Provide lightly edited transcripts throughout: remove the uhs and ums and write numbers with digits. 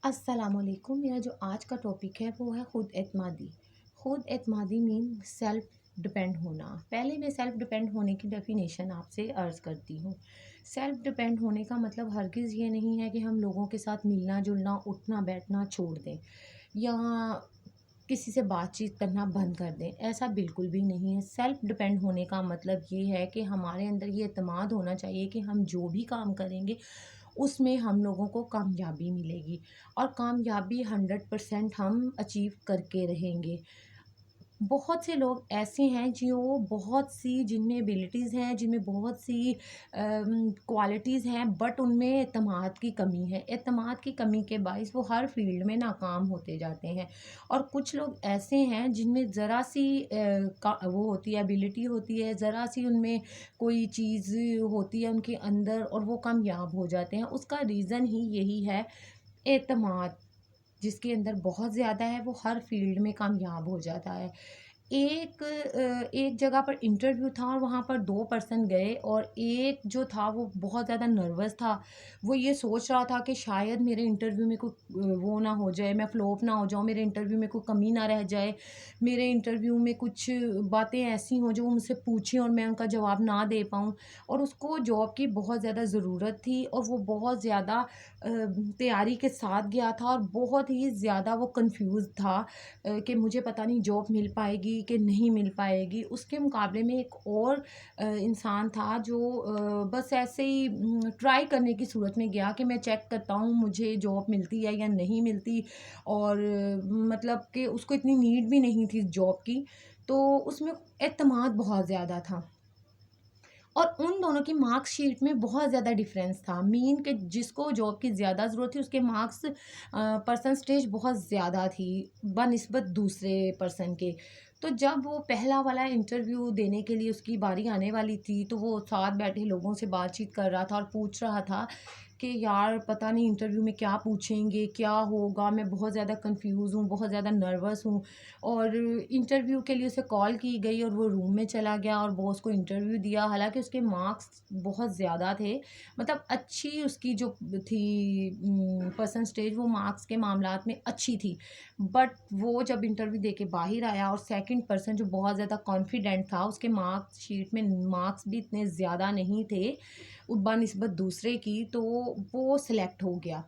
अस्सलामुअलैकुम। मेरा जो आज का टॉपिक है वो है ख़ुद एतमादी। ख़ुद एतमादी मीन सेल्फ डिपेंड होना। पहले मैं सेल्फ डिपेंड होने की डेफिनेशन आपसे अर्ज़ करती हूँ। सेल्फ डिपेंड होने का मतलब हरगिज़ ये नहीं है कि हम लोगों के साथ मिलना जुलना उठना बैठना छोड़ दें या किसी से बातचीत करना बंद कर दें। ऐसा बिल्कुल भी नहीं है। सेल्फ डिपेंड होने का मतलब ये है कि हमारे अंदर ये एतमाद होना चाहिए कि हम जो भी काम करेंगे उसमें हम लोगों को कामयाबी मिलेगी और कामयाबी 100% हम अचीव करके रहेंगे। बहुत से लोग ऐसे हैं जो बहुत सी जिनमें एबिलिटीज़ हैं, जिनमें बहुत सी क्वालिटीज़ हैं, बट उनमें एतमाद की कमी है। एतमाद की कमी के बाइस वो हर फील्ड में नाकाम होते जाते हैं। और कुछ लोग ऐसे हैं जिनमें ज़रा सी वो होती है, एबिलिटी होती है, ज़रा सी उनमें कोई चीज़ होती है उनके अंदर और वो कामयाब हो जाते हैं। उसका रीज़न ही यही है, एतमाद। जिसके अंदर बहुत ज़्यादा है वो हर फील्ड में कामयाब हो जाता है। एक जगह पर इंटरव्यू था और वहाँ पर 2 पर्सन गए और एक जो था वो बहुत ज़्यादा नर्वस था। वो ये सोच रहा था कि शायद मेरे इंटरव्यू में कोई वो ना हो जाए, मैं फ्लॉप ना हो जाऊँ, मेरे इंटरव्यू में कोई कमी ना रह जाए, मेरे इंटरव्यू में कुछ बातें ऐसी हों जो वो मुझसे पूछें और मैं उनका जवाब ना दे पाऊँ। और उसको जॉब की बहुत ज़्यादा ज़रूरत थी और वो बहुत ज़्यादा तैयारी के साथ गया था और बहुत ही ज़्यादा वो कन्फ्यूज़ था कि मुझे पता नहीं जॉब मिल पाएगी कि नहीं मिल पाएगी। उसके मुकाबले में एक और इंसान था जो बस ऐसे ही ट्राई करने की सूरत में गया कि मैं चेक करता हूँ मुझे जॉब मिलती है या नहीं मिलती। और मतलब कि उसको इतनी नीड भी नहीं थी जॉब की, तो उसमें एतमाद बहुत ज़्यादा था। और उन दोनों की मार्कशीट में बहुत ज़्यादा डिफरेंस था। मीन कि जिसको जॉब की ज़्यादा ज़रूरत थी उसके मार्क्स परसेंटेज बहुत ज़्यादा थी बनिस्बत दूसरे पर्सन के। तो जब वो पहला वाला इंटरव्यू देने के लिए उसकी बारी आने वाली थी तो वो साथ बैठे लोगों से बातचीत कर रहा था और पूछ रहा था कि यार पता नहीं इंटरव्यू में क्या पूछेंगे, क्या होगा? मैं बहुत ज़्यादा कन्फ्यूज़ हूँ, बहुत ज़्यादा नर्वस हूँ। और इंटरव्यू के लिए उसे कॉल की गई और वो रूम में चला गया और बॉस को इंटरव्यू दिया। हालाँकि उसके मार्क्स बहुत ज़्यादा थे, मतलब अच्छी उसकी जो थी परसेंटेज वो मार्क्स के मामलात में अच्छी थी। बट वो जब इंटरव्यू दे के बाहर आया और सेकंड पर्सन जो बहुत ज़्यादा कॉन्फिडेंट था, उसके मार्क्स शीट में मार्क्स भी इतने ज़्यादा नहीं थे बनिस्बत दूसरे की, तो वो सिलेक्ट हो गया।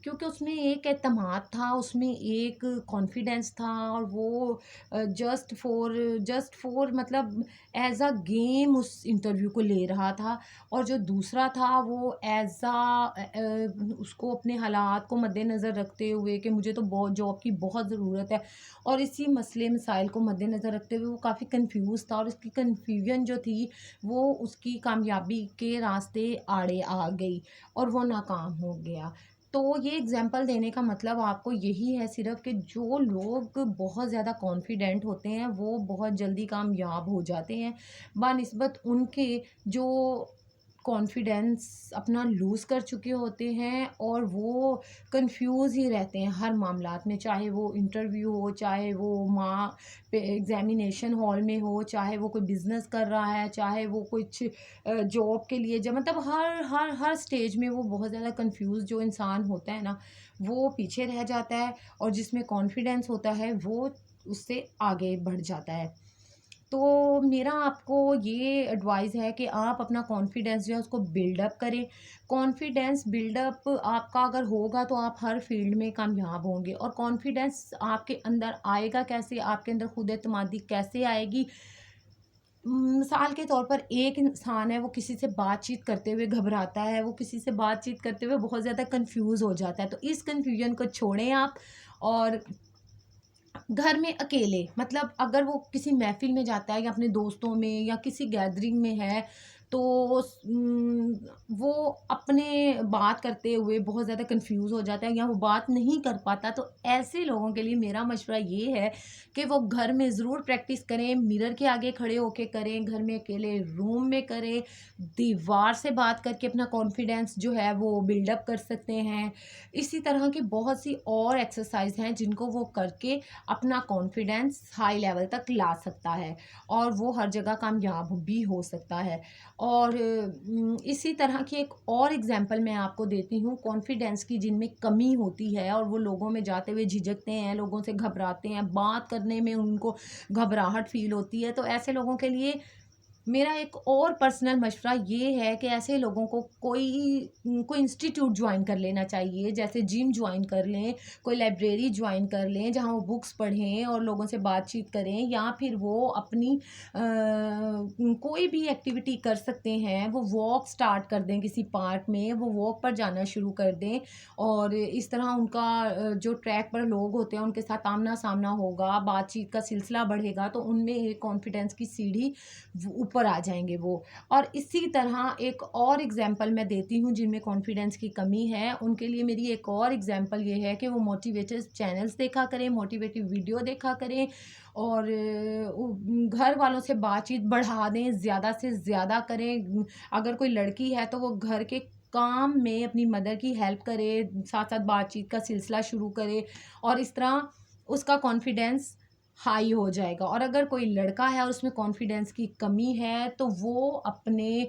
क्योंकि उसमें एक एतमाद था, उसमें एक कॉन्फिडेंस था और वो जस्ट फॉर मतलब एज़ अ गेम उस इंटरव्यू को ले रहा था। और जो दूसरा था वो उसको अपने हालात को मद्देनज़र रखते हुए कि मुझे तो बहुत जॉब की बहुत ज़रूरत है और इसी मसले मसाइल को मद्देनज़र रखते हुए वो काफ़ी कन्फ्यूज़ था और उसकी कन्फ्यूजन जो थी वो उसकी कामयाबी के रास्ते आड़े आ गई और वो नाकाम हो गया। तो ये एग्ज़ाम्पल देने का मतलब आपको यही है सिर्फ़ कि जो लोग बहुत ज़्यादा कॉन्फिडेंट होते हैं, वो बहुत जल्दी कामयाब हो जाते हैं, बनिस्बत उनके जो कॉन्फिडेंस अपना लूज़ कर चुके होते हैं और वो कन्फ्यूज़ ही रहते हैं हर मामलात में। चाहे वो इंटरव्यू हो, चाहे वो माँ पे एग्ज़ामिनेशन हॉल में हो, चाहे वो कोई बिज़नेस कर रहा है, चाहे वो कुछ जॉब के लिए जब मतलब हर स्टेज में वो बहुत ज़्यादा कन्फ्यूज़ जो इंसान होता है ना, वो पीछे रह जाता है और जिसमें कॉन्फिडेंस होता है वो उससे आगे बढ़ जाता है। तो मेरा आपको ये एडवाइस है कि आप अपना कॉन्फिडेंस जो है उसको बिल्डअप करें। कॉन्फिडेंस बिल्डअप आपका अगर होगा तो आप हर फील्ड में कामयाब होंगे। और कॉन्फिडेंस आपके अंदर आएगा कैसे, आपके अंदर खुद एतमादी कैसे आएगी? मिसाल के तौर पर एक इंसान है, वो किसी से बातचीत करते हुए घबराता है, वो किसी से बातचीत करते हुए बहुत ज़्यादा कन्फ्यूज़ हो जाता है। तो इस कन्फ्यूजन को छोड़ें आप और घर में अकेले मतलब अगर वो किसी महफ़िल में जाता है या अपने दोस्तों में या किसी गैदरिंग में है, तो वो अपने बात करते हुए बहुत ज़्यादा कन्फ्यूज़ हो जाता है या वो बात नहीं कर पाता। तो ऐसे लोगों के लिए मेरा मशवरा ये है कि वो घर में ज़रूर प्रैक्टिस करें, मिरर के आगे खड़े होके करें, घर में अकेले रूम में करें, दीवार से बात करके अपना कॉन्फिडेंस जो है वो बिल्डअप कर सकते हैं। इसी तरह की बहुत सी और एक्सरसाइज़ हैं जिनको वो करके अपना कॉन्फिडेंस हाई लेवल तक ला सकता है और वो हर जगह कामयाब भी हो सकता है। और इसी तरह की एक और एग्जांपल मैं आपको देती हूँ कॉन्फिडेंस की, जिनमें कमी होती है और वो लोगों में जाते हुए झिझकते हैं, लोगों से घबराते हैं, बात करने में उनको घबराहट फ़ील होती है। तो ऐसे लोगों के लिए मेरा एक और पर्सनल मशवरा ये है कि ऐसे लोगों को कोई इंस्टीट्यूट ज्वाइन कर लेना चाहिए, जैसे जिम ज्वाइन कर लें, कोई लाइब्रेरी ज्वाइन कर लें जहाँ वो बुक्स पढ़ें और लोगों से बातचीत करें, या फिर वो अपनी कोई भी एक्टिविटी कर सकते हैं। वो वॉक स्टार्ट कर दें किसी पार्क में, वो वॉक पर जाना शुरू कर दें और इस तरह उनका जो ट्रैक पर लोग होते हैं उनके साथ आमना सामना होगा, बातचीत का सिलसिला बढ़ेगा, तो उनमें एक कॉन्फिडेंस की सीढ़ी ऊपर आ जाएँगे वो। और इसी तरह एक और एग्ज़ाम्पल मैं देती हूँ जिनमें कॉन्फिडेंस की कमी है, उनके लिए मेरी एक और एग्ज़ाम्पल ये है कि वो मोटिवेटेड चैनल्स देखा करें, मोटिवेटिव वीडियो देखा करें और घर वालों से बातचीत बढ़ा दें, ज़्यादा से ज़्यादा करें। अगर कोई लड़की है तो वो घर के काम में अपनी मदर की हेल्प करे, साथ-साथ बातचीत का सिलसिला शुरू करे और इस तरह उसका कॉन्फिडेंस हाई हो जाएगा। और अगर कोई लड़का है और उसमें कॉन्फिडेंस की कमी है तो वो अपने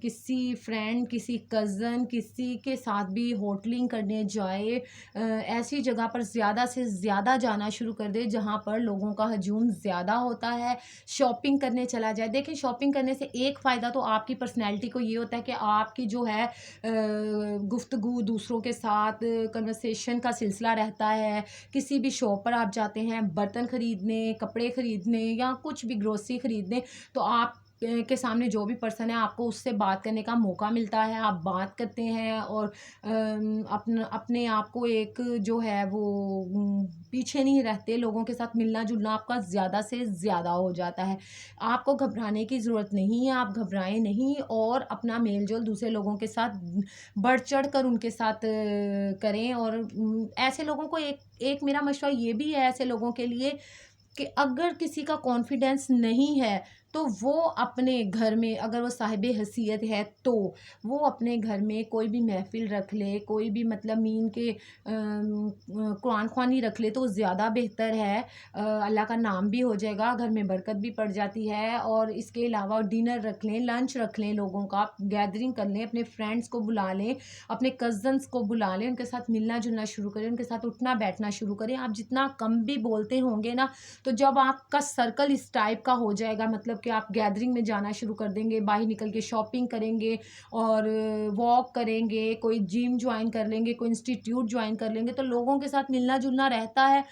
किसी फ्रेंड, किसी कज़न, किसी के साथ भी होटलिंग करने जाए, ऐसी जगह पर ज़्यादा से ज़्यादा जाना शुरू कर दे जहाँ पर लोगों का हजूम ज़्यादा होता है। शॉपिंग करने चला जाए। देखिए, शॉपिंग करने से एक फ़ायदा तो आपकी पर्सनैलिटी को ये होता है कि आपकी जो है गुफ्तगू दूसरों के साथ कन्वर्सेशन का सिलसिला रहता है। किसी भी शॉप पर आप जाते हैं बर्तन खरीदने, कपड़े खरीदने या कुछ भी ग्रोसरी खरीदने, तो आप के सामने जो भी पर्सन है आपको उससे बात करने का मौका मिलता है। आप बात करते हैं और अपने आप को एक जो है वो पीछे नहीं रहते, लोगों के साथ मिलना-जुलना आपका ज़्यादा से ज़्यादा हो जाता है। आपको घबराने की ज़रूरत नहीं है, आप घबराएँ नहीं और अपना मेल-जोल दूसरे लोगों के साथ बढ़-चढ़ कर उनके साथ करें। और ऐसे लोगों को एक एक मेरा मशवरा ये भी है ऐसे लोगों के लिए कि अगर किसी का कॉन्फिडेंस नहीं है, तो वो अपने घर में, अगर वो साहिबे हैसियत है तो, वो अपने घर में कोई भी महफ़िल रख ले, कोई भी मतलब मीन के कुरान ख़्वानी रख ले तो ज़्यादा बेहतर है। अल्लाह का नाम भी हो जाएगा, घर में बरकत भी पड़ जाती है। और इसके अलावा डिनर रख लें, लंच रख लें, लोगों का गैदरिंग कर लें, अपने फ्रेंड्स को बुला लें, अपने कज़न्स को बुला लें, उनके साथ मिलना-जुलना शुरू करें, उनके साथ उठना-बैठना शुरू करें। आप जितना कम भी बोलते होंगे ना, तो जब आपका सर्कल इस टाइप का हो जाएगा, मतलब कि आप गैदरिंग में जाना शुरू कर देंगे, बाहर निकल के शॉपिंग करेंगे और वॉक करेंगे, कोई जिम जॉइन कर लेंगे, कोई इंस्टीट्यूट जॉइन कर लेंगे, तो लोगों के साथ मिलना-जुलना रहता है।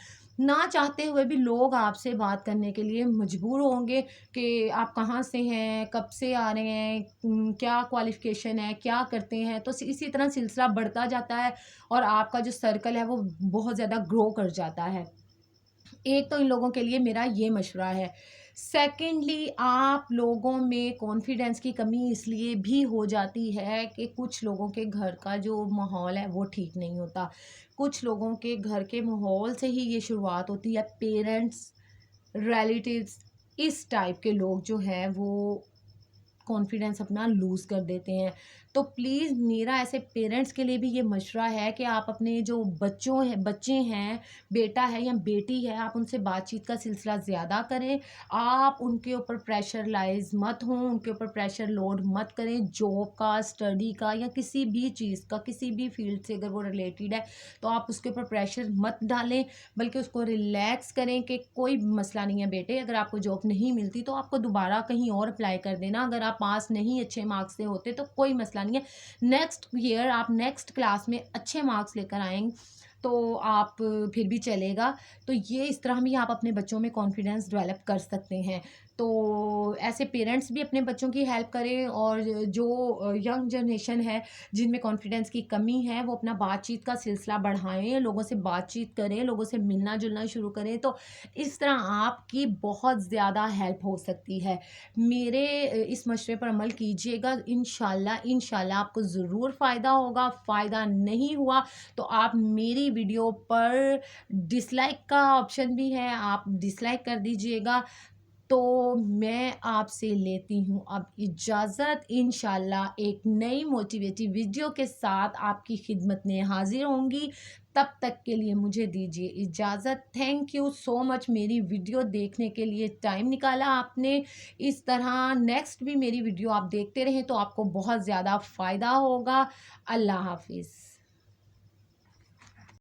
ना चाहते हुए भी लोग आपसे बात करने के लिए मजबूर होंगे कि आप कहाँ से हैं, कब से आ रहे हैं, क्या क्वालिफ़िकेशन है, क्या करते हैं। तो इसी तरह सिलसिला बढ़ता जाता है और आपका जो सर्कल है वो बहुत ज़्यादा ग्रो कर जाता है। एक तो इन लोगों के लिए मेरा ये मशवरा है। सेकेंडली, आप लोगों में कॉन्फिडेंस की कमी इसलिए भी हो जाती है कि कुछ लोगों के घर का जो माहौल है वो ठीक नहीं होता। कुछ लोगों के घर के माहौल से ही ये शुरुआत होती है। पेरेंट्स, रिलेटिव्स, इस टाइप के लोग जो हैं वो कॉन्फिडेंस अपना लूज़ कर देते हैं। तो प्लीज़ मेरा ऐसे पेरेंट्स के लिए भी ये मशवरा है कि आप अपने जो बच्चे हैं, बेटा है या बेटी है, आप उनसे बातचीत का सिलसिला ज़्यादा करें। आप उनके ऊपर प्रेशराइज़ मत हों, उनके ऊपर प्रेशर लोड मत करें, जॉब का, स्टडी का या किसी भी चीज़ का, किसी भी फ़ील्ड से अगर वो रिलेटेड है, तो आप उसके ऊपर प्रेशर मत डालें, बल्कि उसको रिलैक्स करें कि कोई मसला नहीं है बेटे, अगर आपको जॉब नहीं मिलती तो आपको दोबारा कहीं और अप्लाई कर देना। अगर आप पास नहीं अच्छे मार्क्स से होते तो कोई मसला नहीं है। नेक्स्ट ईयर आप नेक्स्ट क्लास में अच्छे मार्क्स लेकर आएँगे तो आप फिर भी चलेगा। तो ये इस तरह भी आप अपने बच्चों में कॉन्फिडेंस डेवलप कर सकते हैं। तो ऐसे पेरेंट्स भी अपने बच्चों की हेल्प करें और जो यंग जनरेशन है जिनमें कॉन्फिडेंस की कमी है वो अपना बातचीत का सिलसिला बढ़ाएँ, लोगों से बातचीत करें, लोगों से मिलना-जुलना शुरू करें, तो इस तरह आपकी बहुत ज़्यादा हेल्प हो सकती है। मेरे इस मशवरे पर अमल कीजिएगा, इंशाल्लाह इंशाल्लाह आपको ज़रूर फ़ायदा होगा। फ़ायदा नहीं हुआ तो आप मेरी वीडियो पर डिसलाइक का ऑप्शन भी है, आप डिसलाइक कर दीजिएगा। तो मैं आपसे लेती हूँ अब इजाज़त। इंशाल्लाह एक नई मोटिवेटिव वीडियो के साथ आपकी खिदमत में हाज़िर होंगी। तब तक के लिए मुझे दीजिए इजाज़त। थैंक यू सो मच मेरी वीडियो देखने के लिए, टाइम निकाला आपने। इस तरह नेक्स्ट भी मेरी वीडियो आप देखते रहें तो आपको बहुत ज़्यादा फ़ायदा होगा। अल्लाह हाफ़िज़।